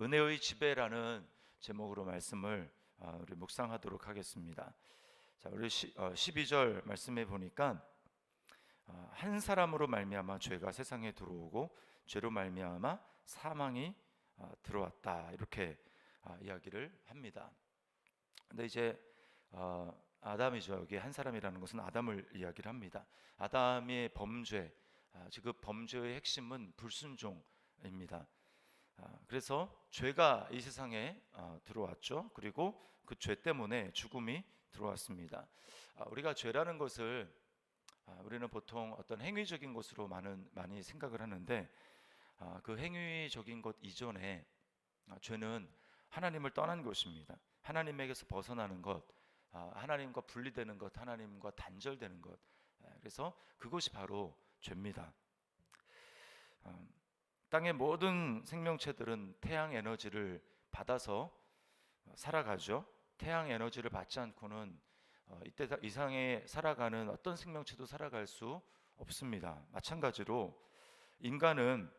은혜의 지배라는 제목으로 말씀을 우리 묵상하도록 하겠습니다. 자, 우리 12절 말씀해 보니까 한 사람으로 말미암아 죄가 세상에 들어오고 죄로 말미암아 사망이 들어왔다, 이렇게 이야기를 합니다. 근데 이제 아담이죠. 여기 한 사람이라는 것은 아담을 이야기를 합니다. 아담의 범죄, 지금 범죄의 핵심은 불순종입니다. 그래서 죄가 이 세상에 들어왔죠. 그리고 그 죄 때문에 죽음이 들어왔습니다. 우리가 죄라는 것을 우리는 보통 어떤 행위적인 것으로 많이 생각을 하는데, 그 행위적인 것 이전에 죄는 하나님을 떠난 것입니다. 하나님에게서 벗어나는 것, 하나님과 분리되는 것, 하나님과 단절되는 것. 그래서 그것이 바로 죄입니다. 땅의 모든 생명체들은 태양 에너지를 받아서 살아가죠. 태양 에너지를 받지 않고는 이때 이상에 살아가는 어떤 생명체도 살아갈 수 없습니다. 마찬가지로 인간은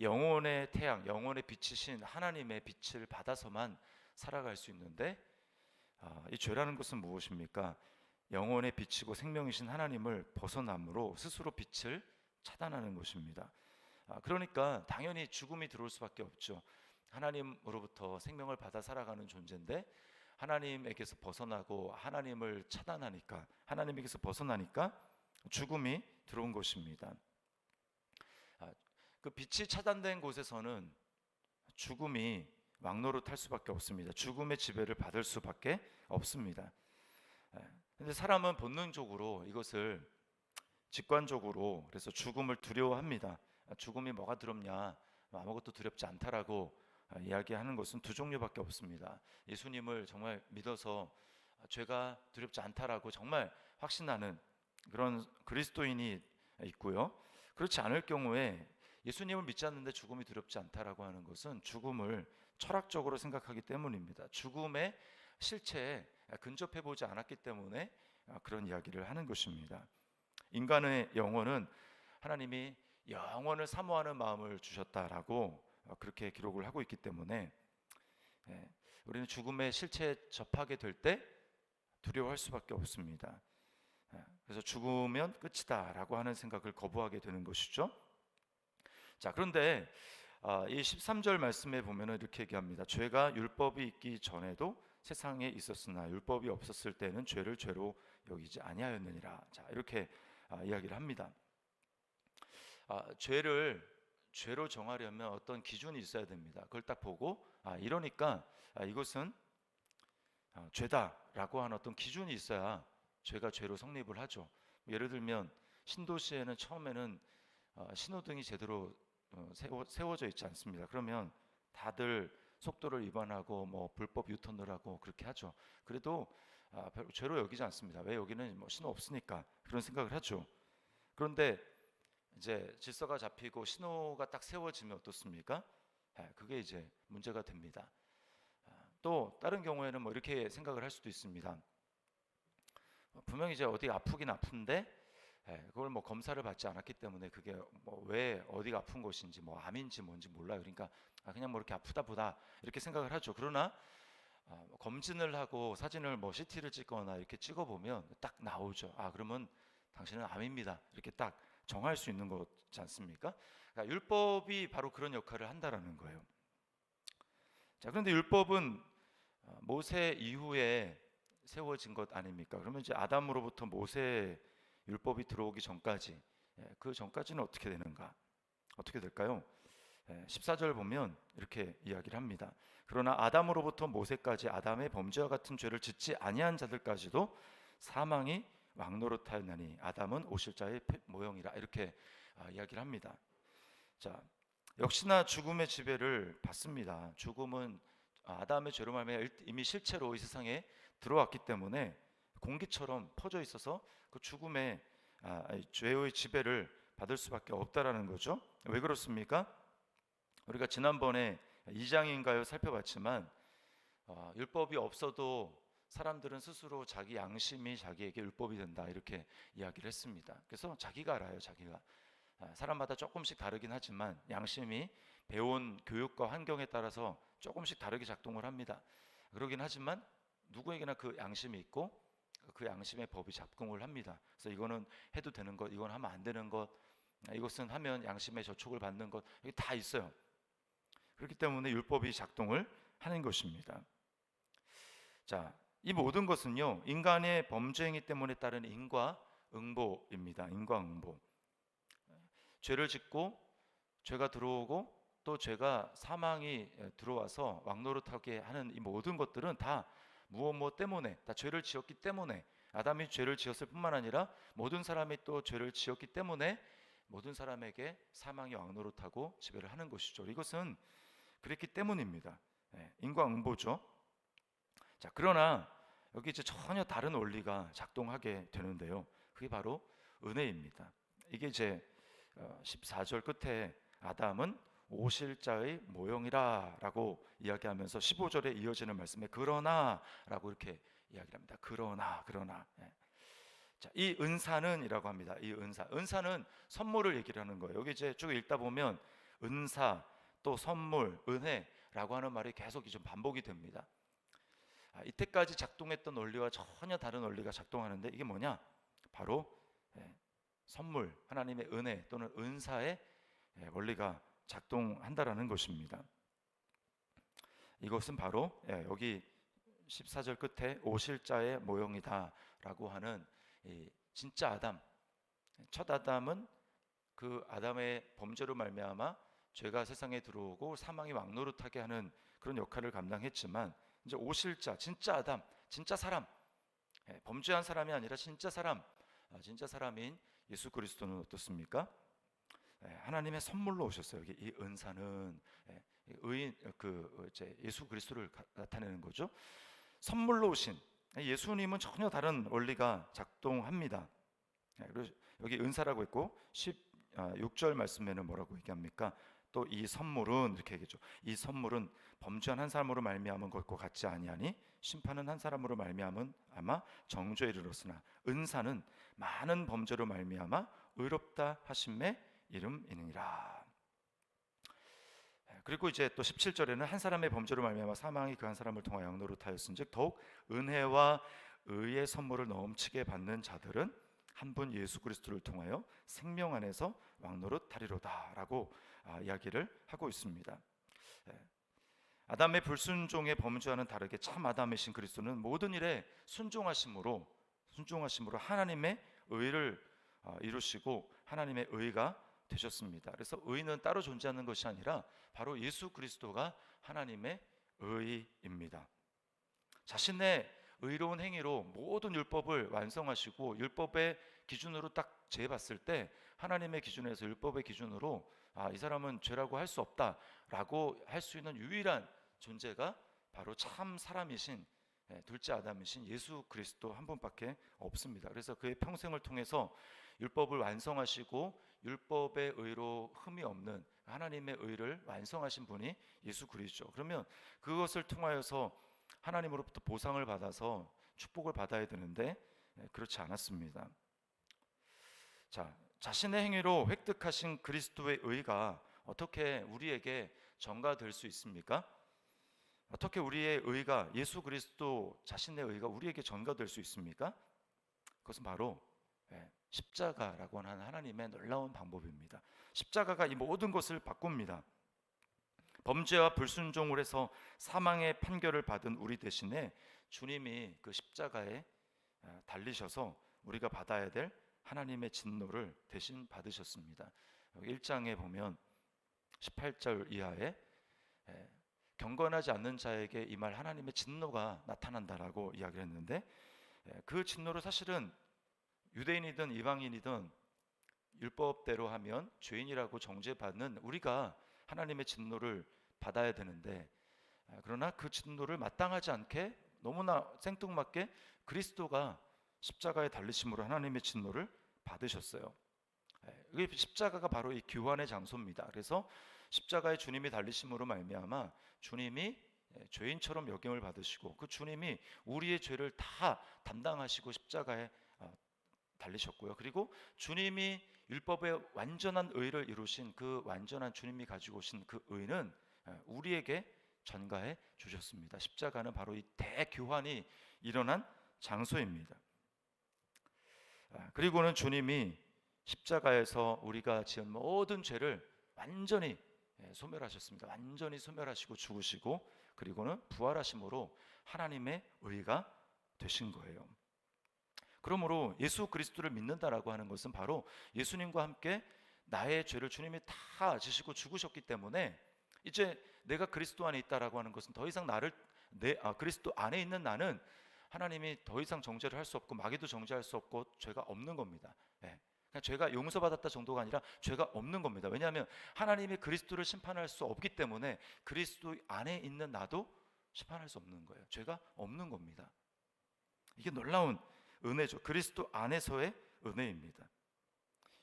영혼의 태양, 영혼의 빛이신 하나님의 빛을 받아서만 살아갈 수 있는데, 이 죄라는 것은 무엇입니까? 영혼의 빛이고 생명이신 하나님을 벗어남으로 스스로 빛을 차단하는 것입니다. 그러니까 당연히 죽음이 들어올 수밖에 없죠. 하나님으로부터 생명을 받아 살아가는 존재인데 하나님에게서 벗어나고 하나님을 차단하니까, 하나님에게서 벗어나니까 죽음이 들어온 것입니다. 그 빛이 차단된 곳에서는 죽음이 왕노릇할 수밖에 없습니다. 죽음의 지배를 받을 수밖에 없습니다. 그런데 사람은 본능적으로 이것을 직관적으로, 그래서 죽음을 두려워합니다. 죽음이 뭐가 두렵냐, 아무것도 두렵지 않다라고 이야기하는 것은 두 종류밖에 없습니다. 예수님을 정말 믿어서 죄가 두렵지 않다라고 정말 확신하는 그런 그리스도인이 있고요. 그렇지 않을 경우에 예수님을 믿지 않는데 죽음이 두렵지 않다라고 하는 것은 죽음을 철학적으로 생각하기 때문입니다. 죽음의 실체에 근접해 보지 않았기 때문에 그런 이야기를 하는 것입니다. 인간의 영혼은 하나님이 영원을 사모하는 마음을 주셨다라고 그렇게 기록을 하고 있기 때문에 우리는 죽음의 실체에 접하게 될 때 두려워할 수밖에 없습니다. 그래서 죽으면 끝이다라고 하는 생각을 거부하게 되는 것이죠. 자, 그런데 이 13절 말씀에 보면 이렇게 얘기합니다. 죄가 율법이 있기 전에도 세상에 있었으나 율법이 없었을 때는 죄를 죄로 여기지 아니하였느니라. 자, 이렇게 이야기를 합니다. 죄를 죄로 정하려면 어떤 기준이 있어야 됩니다. 그걸 딱 보고 이러니까 이것은 죄다라고 하는 어떤 기준이 있어야 죄가 죄로 성립을 하죠. 예를 들면 신도시에는 처음에는 신호등이 제대로 세워져 있지 않습니다. 그러면 다들 속도를 위반하고 뭐 불법 유턴을 하고 그렇게 하죠. 그래도 별로 죄로 여기지 않습니다. 왜? 여기는 뭐 신호 없으니까 그런 생각을 하죠. 그런데 이제 질서가 잡히고 신호가 딱 세워지면 어떻습니까? 그게 이제 문제가 됩니다. 또 다른 경우에는 뭐 이렇게 생각을 할 수도 있습니다. 분명히 이제 어디 아프긴 아픈데 그걸 뭐 검사를 받지 않았기 때문에 그게 뭐 왜 어디가 아픈 것인지 뭐 암인지 뭔지 몰라요. 그러니까 그냥 뭐 이렇게 아프다 보다 이렇게 생각을 하죠. 그러나 검진을 하고 사진을 뭐 CT를 찍거나 이렇게 찍어보면 딱 나오죠. 그러면 당신은 암입니다. 이렇게 딱 정할 수 있는 거지 않습니까? 그러니까 율법이 바로 그런 역할을 한다라는 거예요. 자, 그런데 율법은 모세 이후에 세워진 것 아닙니까? 그러면 이제 아담으로부터 모세 율법이 들어오기 전까지, 그 전까지는 어떻게 되는가? 어떻게 될까요? 14절 보면 이렇게 이야기를 합니다. 그러나 아담으로부터 모세까지 아담의 범죄와 같은 죄를 짓지 아니한 자들까지도 사망이 왕노릇하였나니 아담은 오실자의 모형이라, 이렇게 이야기를 합니다. 자, 역시나 죽음의 지배를 받습니다. 죽음은 아담의 죄로 말미암아 이미 실체로 이 세상에 들어왔기 때문에 공기처럼 퍼져 있어서 그 죽음의 죄의 지배를 받을 수밖에 없다라는 거죠. 왜 그렇습니까? 우리가 지난번에 2장인가요 살펴봤지만 율법이 없어도 사람들은 스스로 자기 양심이 자기에게 율법이 된다, 이렇게 이야기를 했습니다. 그래서 자기가 알아요. 자기가 사람마다 조금씩 다르긴 하지만 양심이 배운 교육과 환경에 따라서 조금씩 다르게 작동을 합니다. 그러긴 하지만 누구에게나 그 양심이 있고 그 양심의 법이 작동을 합니다. 그래서 이거는 해도 되는 것, 이건 하면 안 되는 것, 이것은 하면 양심의 저촉을 받는 것, 이게 다 있어요. 그렇기 때문에 율법이 작동을 하는 것입니다. 자, 이 모든 것은요, 인간의 범죄 행위 때문에 따른 인과응보입니다. 인과응보. 죄를 짓고 죄가 들어오고 또 죄가 사망이 들어와서 왕노릇하게 하는 이 모든 것들은 다 무엇 때문에, 다 죄를 지었기 때문에, 아담이 죄를 지었을 뿐만 아니라 모든 사람이 또 죄를 지었기 때문에 모든 사람에게 사망이 왕노릇하고 지배를 하는 것이죠. 이것은 그랬기 때문입니다. 인과응보죠. 자, 그러나 여기 이제 전혀 다른 원리가 작동하게 되는데요. 그게 바로 은혜입니다. 이게 이제 14절 끝에 아담은 오실자의 모형이라 라고 이야기하면서 15절에 이어지는 말씀에 그러나 라고 이렇게 이야기를 합니다. 그러나 자, 이 은사는 이라고 합니다. 이 은사는 선물을 얘기를 하는 거예요. 여기 이제 쭉 읽다 보면 은사 또 선물, 은혜라고 하는 말이 계속 좀 반복이 됩니다. 이때까지 작동했던 원리와 전혀 다른 원리가 작동하는데 이게 뭐냐? 바로 선물, 하나님의 은혜 또는 은사의 원리가 작동한다라는 것입니다. 이것은 바로 여기 14절 끝에 오실자의 모형이다라고 하는 진짜 아담, 첫 아담은 그 아담의 범죄로 말미암아 죄가 세상에 들어오고 사망이 왕노릇하게 하는 그런 역할을 감당했지만 이제 오실자, 진짜 아담, 진짜 사람, 범죄한 사람이 아니라 진짜 사람, 진짜 사람인 예수 그리스도는 어떻습니까? 하나님의 선물로 오셨어요. 여기 이 은사는 의인 이제 예수 그리스도를 나타내는 거죠. 선물로 오신 예수님은 전혀 다른 원리가 작동합니다. 그래서 여기 은사라고 했고 16절 말씀에는 뭐라고 얘기합니까? 또 이 선물은 이렇게 얘기죠. 이 선물은 범죄한 한 사람으로 말미암은 것과 같지 아니하니 심판은 한 사람으로 말미암은 아마 정죄에 이르렀으나 은사는 많은 범죄로 말미암아 의롭다 하심의 이름이니라. 그리고 이제 또 17절에는 한 사람의 범죄로 말미암아 사망이 그 한 사람을 통하여 양노릇하였은즉 더욱 은혜와 의의 선물을 넘치게 받는 자들은 한 분 예수 그리스도를 통하여 생명 안에서 왕노릇하리로다라고 이야기를 하고 있습니다. 아담의 불순종의 범죄와는 다르게 참 아담이신 그리스도는 모든 일에 순종하심으로 하나님의 의를 이루시고 하나님의 의가 되셨습니다. 그래서 의는 따로 존재하는 것이 아니라 바로 예수 그리스도가 하나님의 의입니다. 자신의 의로운 행위로 모든 율법을 완성하시고 율법의 기준으로 딱 재봤을 때 하나님의 기준에서 율법의 기준으로 이 사람은 죄라고 할 수 없다라고 할 수 있는 유일한 존재가 바로 참 사람이신 둘째 아담이신 예수 그리스도 한 분밖에 없습니다. 그래서 그의 평생을 통해서 율법을 완성하시고 율법의 의로 흠이 없는 하나님의 의를 완성하신 분이 예수 그리스도죠. 그러면 그것을 통하여서 하나님으로부터 보상을 받아서 축복을 받아야 되는데 그렇지 않았습니다. 자, 자신의 행위로 획득하신 그리스도의 의가 어떻게 우리에게 전가될 수 있습니까? 어떻게 우리의 의가 예수 그리스도 자신의 의가 우리에게 전가될 수 있습니까? 그것은 바로 십자가라고 하는 하나님의 놀라운 방법입니다. 십자가가 이 모든 것을 바꿉니다. 범죄와 불순종을 해서 사망의 판결을 받은 우리 대신에 주님이 그 십자가에 달리셔서 우리가 받아야 될 하나님의 진노를 대신 받으셨습니다. 1장에 보면 18절 이하에 경건하지 않는 자에게 임할 하나님의 진노가 나타난다라고 이야기를 했는데 그 진노를 사실은 유대인이든 이방인이든 율법대로 하면 죄인이라고 정죄받는 우리가 하나님의 진노를 받아야 되는데 그러나 그 진노를 마땅하지 않게 너무나 생뚱맞게 그리스도가 십자가에 달리심으로 하나님의 진노를 받으셨어요. 이 십자가가 바로 이 교환의 장소입니다. 그래서 십자가에 주님이 달리심으로 말미암아 주님이 죄인처럼 역경을 받으시고 그 주님이 우리의 죄를 다 담당하시고 십자가에 달리셨고요. 그리고 주님이 율법의 완전한 의를 이루신 그 완전한 주님이 가지고 오신 그 의는 우리에게 전가해 주셨습니다. 십자가는 바로 이 대교환이 일어난 장소입니다. 그리고는 주님이 십자가에서 우리가 지은 모든 죄를 완전히 소멸하셨습니다. 완전히 소멸하시고 죽으시고 그리고는 부활하심으로 하나님의 의가 되신 거예요. 그러므로 예수 그리스도를 믿는다라고 하는 것은 바로 예수님과 함께 나의 죄를 주님이 다 지시고 죽으셨기 때문에 이제 내가 그리스도 안에 있다라고 하는 것은 더 이상 그리스도 안에 있는 나는 하나님이 더 이상 정죄를 할 수 없고 마귀도 정죄할 수 없고 죄가 없는 겁니다. 그냥 죄가 용서받았다 정도가 아니라 죄가 없는 겁니다. 왜냐하면 하나님이 그리스도를 심판할 수 없기 때문에 그리스도 안에 있는 나도 심판할 수 없는 거예요. 죄가 없는 겁니다. 이게 놀라운 은혜죠. 그리스도 안에서의 은혜입니다.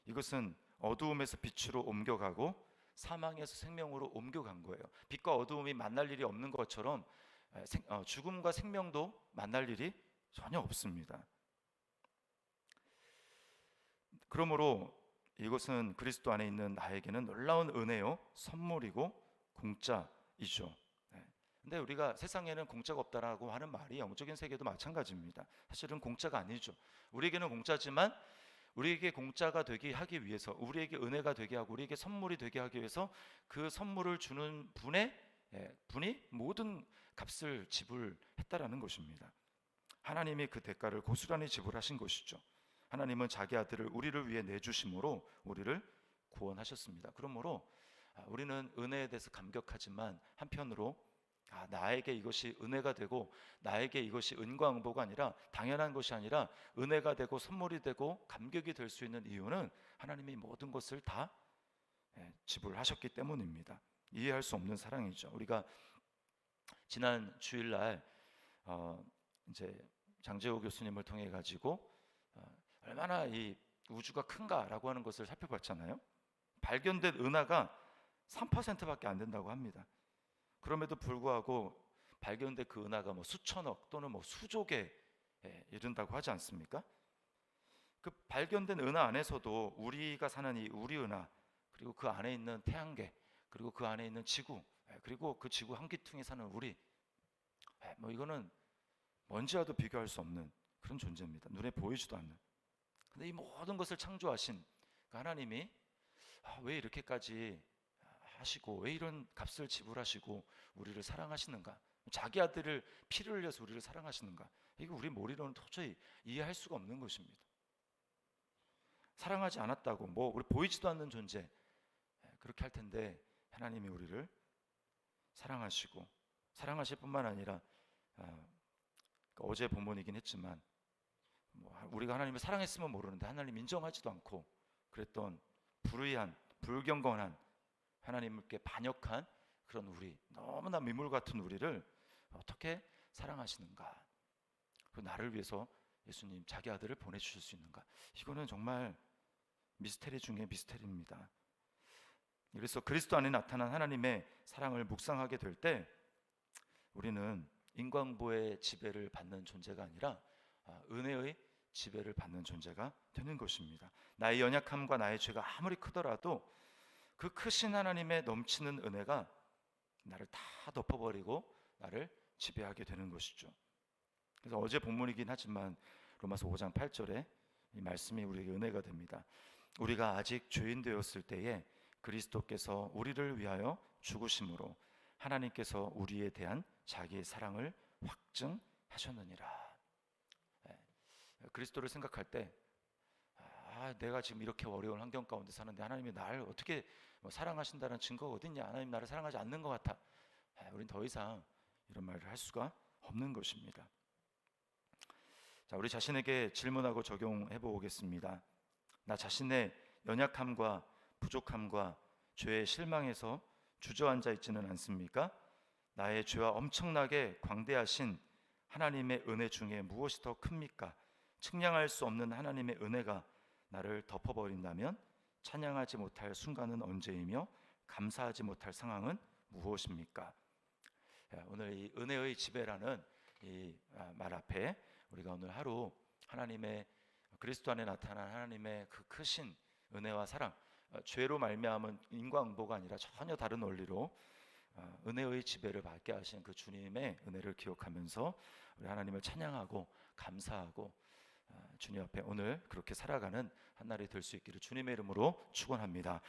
이것은 어두움에서 빛으로 옮겨가고 사망에서 생명으로 옮겨간 거예요. 빛과 어두움이 만날 일이 없는 것처럼 죽음과 생명도 만날 일이 전혀 없습니다. 그러므로 이것은 그리스도 안에 있는 나에게는 놀라운 은혜요, 선물이고 공짜이죠. 근데 우리가 세상에는 공짜가 없다라고 하는 말이 영적인 세계도 마찬가지입니다. 사실은 공짜가 아니죠. 우리에게는 공짜지만 우리에게 공짜가 되게 하기 위해서, 우리에게 은혜가 되게 하고 우리에게 선물이 되게 하기 위해서 그 선물을 주는 분이 모든 값을 지불했다라는 것입니다. 하나님이 그 대가를 고스란히 지불하신 것이죠. 하나님은 자기 아들을 우리를 위해 내주심으로 우리를 구원하셨습니다. 그러므로 우리는 은혜에 대해서 감격하지만 한편으로 나에게 이것이 은혜가 되고 나에게 이것이 은과응보가 아니라 당연한 것이 아니라 은혜가 되고 선물이 되고 감격이 될 수 있는 이유는 하나님이 모든 것을 다 지불하셨기 때문입니다. 이해할 수 없는 사랑이죠. 우리가 지난 주일날 이제 장재호 교수님을 통해 가지고 얼마나 이 우주가 큰가라고 하는 것을 살펴봤잖아요. 발견된 은하가 3%밖에 안 된다고 합니다. 그럼에도 불구하고 발견된 그 은하가 수천억 또는 수조개에 이른다고 하지 않습니까? 그 발견된 은하 안에서도 우리가 사는 이 우리 은하, 그리고 그 안에 있는 태양계, 그리고 그 안에 있는 지구, 그리고 그 지구 한 귀퉁이에 사는 우리, 이거는 먼지와도 비교할 수 없는 그런 존재입니다. 눈에 보이지도 않는. 근데 이 모든 것을 창조하신 그 하나님이 왜 이렇게까지 하시고 왜 이런 값을 지불하시고 우리를 사랑하시는가? 자기 아들을 피를 흘려서 우리를 사랑하시는가? 이거 우리 머리로는 도저히 이해할 수가 없는 것입니다. 사랑하지 않았다고 우리 보이지도 않는 존재 그렇게 할 텐데 하나님이 우리를 사랑하시고 사랑하실 뿐만 아니라 어제 본문이긴 했지만 우리가 하나님을 사랑했으면 모르는데 하나님 인정하지도 않고 그랬던 불의한 불경건한 하나님께 반역한 그런 우리, 너무나 미물 같은 우리를 어떻게 사랑하시는가? 그 나를 위해서 예수님 자기 아들을 보내주실 수 있는가? 이거는 정말 미스테리 중에 미스테리입니다. 그래서 그리스도 안에 나타난 하나님의 사랑을 묵상하게 될 때 우리는 인과응보의 지배를 받는 존재가 아니라 은혜의 지배를 받는 존재가 되는 것입니다. 나의 연약함과 나의 죄가 아무리 크더라도 그 크신 하나님의 넘치는 은혜가 나를 다 덮어버리고 나를 지배하게 되는 것이죠. 그래서 어제 본문이긴 하지만 로마서 5장 8절에 이 말씀이 우리에게 은혜가 됩니다. 우리가 아직 죄인 되었을 때에 그리스도께서 우리를 위하여 죽으심으로 하나님께서 우리에 대한 자기의 사랑을 확증하셨느니라. 그리스도를 생각할 때 내가 지금 이렇게 어려운 환경 가운데 사는데 하나님이 나를 어떻게 사랑하신다는 증거가 어딨냐? 하나님 나를 사랑하지 않는 것 같아. 우린 더 이상 이런 말을 할 수가 없는 것입니다. 자, 우리 자신에게 질문하고 적용해 보겠습니다. 나 자신의 연약함과 부족함과 죄에 실망해서 주저앉아 있지는 않습니까? 나의 죄와 엄청나게 광대하신 하나님의 은혜 중에 무엇이 더 큽니까? 측량할 수 없는 하나님의 은혜가 나를 덮어버린다면 찬양하지 못할 순간은 언제이며 감사하지 못할 상황은 무엇입니까? 오늘 이 은혜의 지배라는 이 말 앞에 우리가 오늘 하루 하나님의 그리스도 안에 나타난 하나님의 그 크신 은혜와 사랑, 죄로 말미암은 인과응보가 아니라 전혀 다른 원리로 은혜의 지배를 받게 하신 그 주님의 은혜를 기억하면서 우리 하나님을 찬양하고 감사하고 주님 앞에 오늘 그렇게 살아가는 한 날이 될 수 있기를 주님의 이름으로 축원합니다.